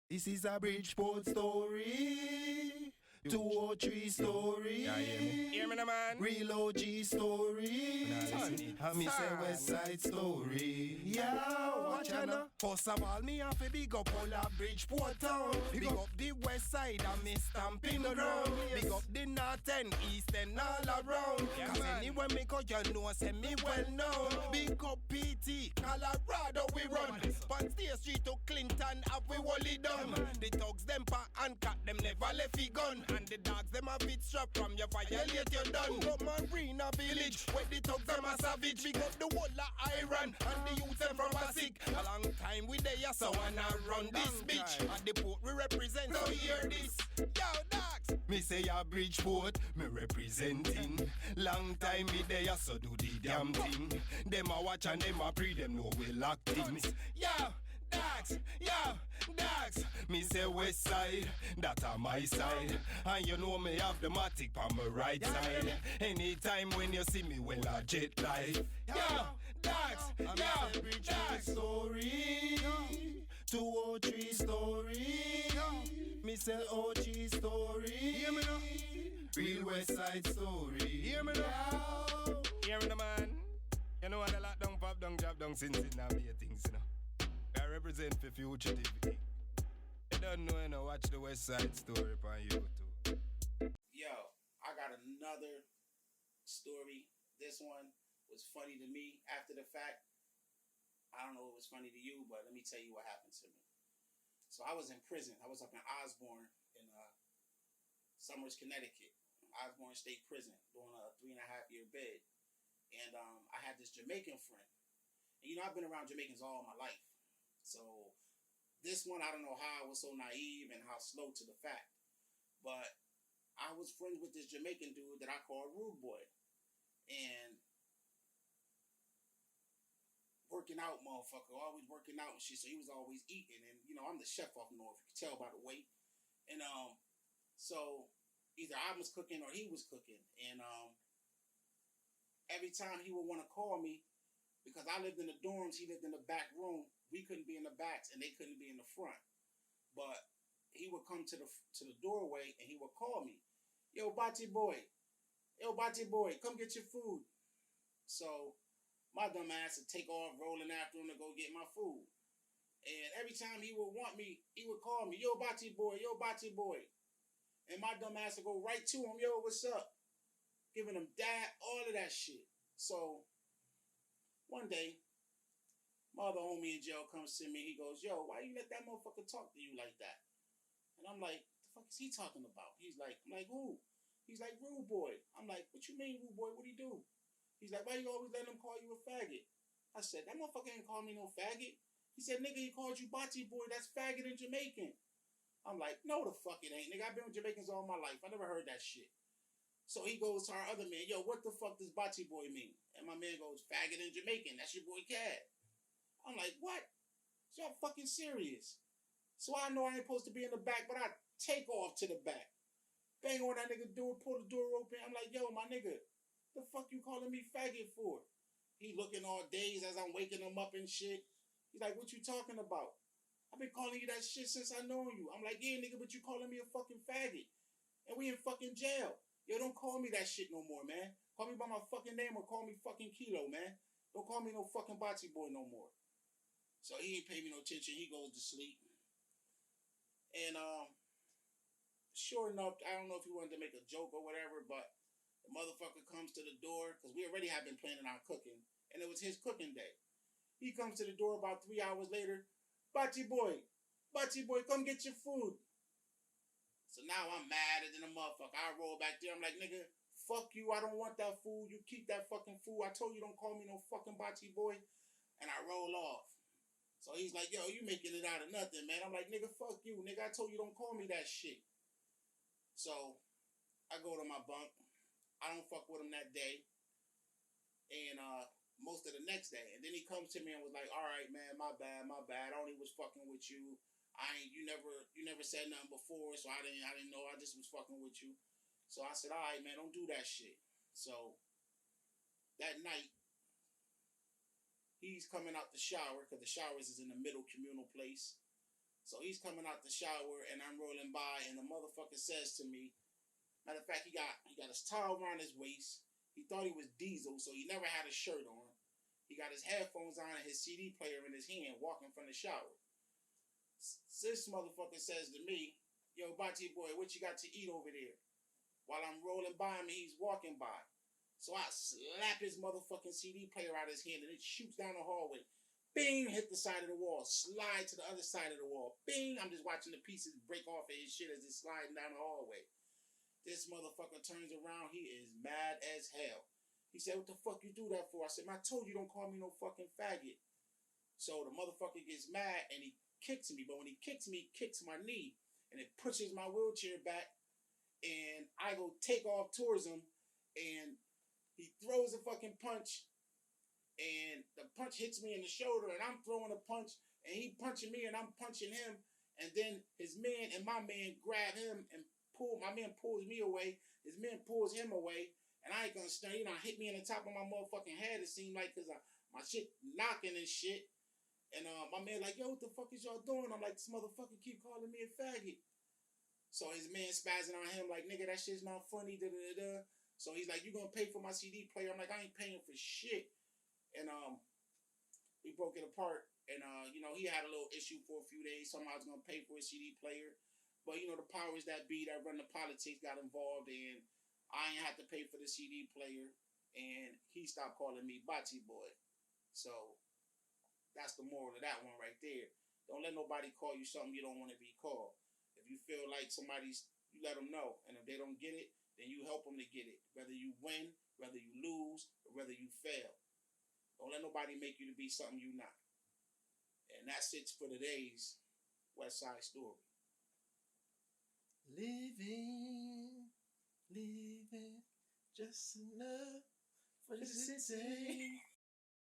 This is a Bridgeport story. 203 story. Yeah, hear me? Hear me, no, man? Real OG story. And me say West Side story. Yeah, watch ya now. First of all, me have to big up all of Bridgeport town. Big up the West Side and me stamping ground. Big up the North and East and all around. Cause anywhere me go, you know, say me well known. Big up PT, Colorado we run. Pan State Street to Clinton, up we hold it down. The thugs them pa and cat them never left a gun. And the dogs them a bit strap from your violate you done. Go Marina Village, where the thugs them a savage. Big up the whole of Iran and the youth them from Basic. A long time we there, so wanna run this bitch. At the port we represent, so hear this. Yo, dogs! Me say a Bridgeport, me representing. Long time me there, so do the damn thing. Them a watch and them a pre, them know we locked in. Yo, dogs! Yo, dogs! Me say West Side, that a my side. And you know me have the matic on my right side. Anytime when you see me, well I jet life. Yo, dogs! Yo, dogs! Story, 203 story. Me say OG story. Hear me now? Real West Side story. Hear me now? Hear me, no, man? You know what the lockdown, pop down, drop down since it now be a thing, you know. I represent for future TV. You don't know, you know, watch the West Side story on YouTube. Yo, I got another story. This one was funny to me after the fact. I don't know if it was funny to you, but let me tell you what happened to me. So I was in prison. I was up in Osborn in Somers, Connecticut. Osborn State Prison, doing a 3.5-year bid. And I had this Jamaican friend. And you know, I've been around Jamaicans all my life. So this one, I don't know how I was so naive and how slow to the fact. But I was friends with this Jamaican dude that I called Rude Boy. And working out, motherfucker, always working out and shit. So he was always eating. And, you know, I'm the chef off north. You can tell by the weight. And so either I was cooking or he was cooking. And every time he would want to call me, because I lived in the dorms, he lived in the back room. We couldn't be in the backs and they couldn't be in the front. But he would come to the doorway and he would call me. Yo, Bati boy, come get your food. So my dumb ass would take off rolling after him to go get my food. And every time he would want me, he would call me, yo, Bati boy. And my dumb ass would go right to him, yo, what's up? Giving him that, all of that shit. So one day, my other homie in jail comes to me. He goes, yo, why you let that motherfucker talk to you like that? And I'm like, the fuck is he talking about? I'm like, who? He's like, Rude Boy. I'm like, what you mean, Rude Boy? What'd he do? He's like, why you always let him call you a faggot? I said, that motherfucker ain't call me no faggot. He said, nigga, he called you Bati Boy. That's faggot in Jamaican. I'm like, no, the fuck it ain't. Nigga, I've been with Jamaicans all my life. I never heard that shit. So he goes to our other man, yo, what the fuck does Bati Boy mean? And my man goes, faggot in Jamaican. That's your boy Cad. I'm like, what? So y'all fucking serious. So I know I ain't supposed to be in the back, but I take off to the back. Bang on that nigga door, pull the door open. I'm like, yo, my nigga, the fuck you calling me faggot for? He looking all dazed as I'm waking him up and shit. He's like, what you talking about? I've been calling you that shit since I know you. I'm like, yeah, nigga, but you calling me a fucking faggot. And we in fucking jail. Yo, don't call me that shit no more, man. Call me by my fucking name or call me fucking Kilo, man. Don't call me no fucking Bati Boy no more. So he ain't pay me no attention. He goes to sleep. And sure enough, I don't know if he wanted to make a joke or whatever, but the motherfucker comes to the door, because we already have been planning on cooking, and it was his cooking day. He comes to the door about 3 hours later. Bati Boy, come get your food. So now I'm madder than a motherfucker. I roll back there. I'm like, nigga, fuck you. I don't want that food. You keep that fucking food. I told you don't call me no fucking Bati Boy. And I roll off. So he's like, yo, you making it out of nothing, man. I'm like, nigga, fuck you. Nigga, I told you don't call me that shit. So I go to my bunk. I don't fuck with him that day. And most of the next day. And then he comes to me and was like, all right, man, my bad. I only was fucking with you. You never said nothing before, so I didn't know. I just was fucking with you. So I said, all right, man, don't do that shit. So that night, he's coming out the shower, because the showers is in the middle communal place. So he's coming out the shower, and I'm rolling by, and the motherfucker says to me, matter of fact, he got his towel around his waist. He thought he was Diesel, so he never had a shirt on. He got his headphones on and his CD player in his hand, walking from the shower. This motherfucker says to me, yo, Bati boy, what you got to eat over there? While I'm rolling by him, he's walking by. So I slap his motherfucking CD player out of his hand, and it shoots down the hallway. Bing, hit the side of the wall, slide to the other side of the wall. Bing, I'm just watching the pieces break off of his shit as it's sliding down the hallway. This motherfucker turns around, he is mad as hell. He said, what the fuck you do that for? I said, man, I told you don't call me no fucking faggot. So the motherfucker gets mad and he kicks me, but when he kicks me, he kicks my knee and it pushes my wheelchair back, and I go take off towards him, and he throws a fucking punch. And the punch hits me in the shoulder, and I'm throwing a punch, and he punching me, and I'm punching him. And then his man and my man grab him and pull. My man pulls me away. His man pulls him away. And I ain't gonna stand. Hit me in the top of my motherfucking head, it seemed like, because my shit knocking and shit. And my man like, yo, what the fuck is y'all doing? I'm like, this motherfucker keep calling me a faggot. So his man spazzing on him like, nigga, that shit's not funny, da-da-da-da. So he's like, you gonna pay for my CD player? I'm like, I ain't paying for shit. And we broke it apart, and he had a little issue for a few days. Somehow I was gonna pay for his CD player, but the powers that be that run the politics got involved, and I ain't have to pay for the CD player, and he stopped calling me Bati boy. So that's the moral of that one right there. Don't let nobody call you something you don't want to be called. If you feel like you let them know, and if they don't get it, then you help them to get it. Whether you win, whether you lose, or whether you fail. Don't let nobody make you to be something you're not. And that's it for today's West Side Story. Living just enough for the city.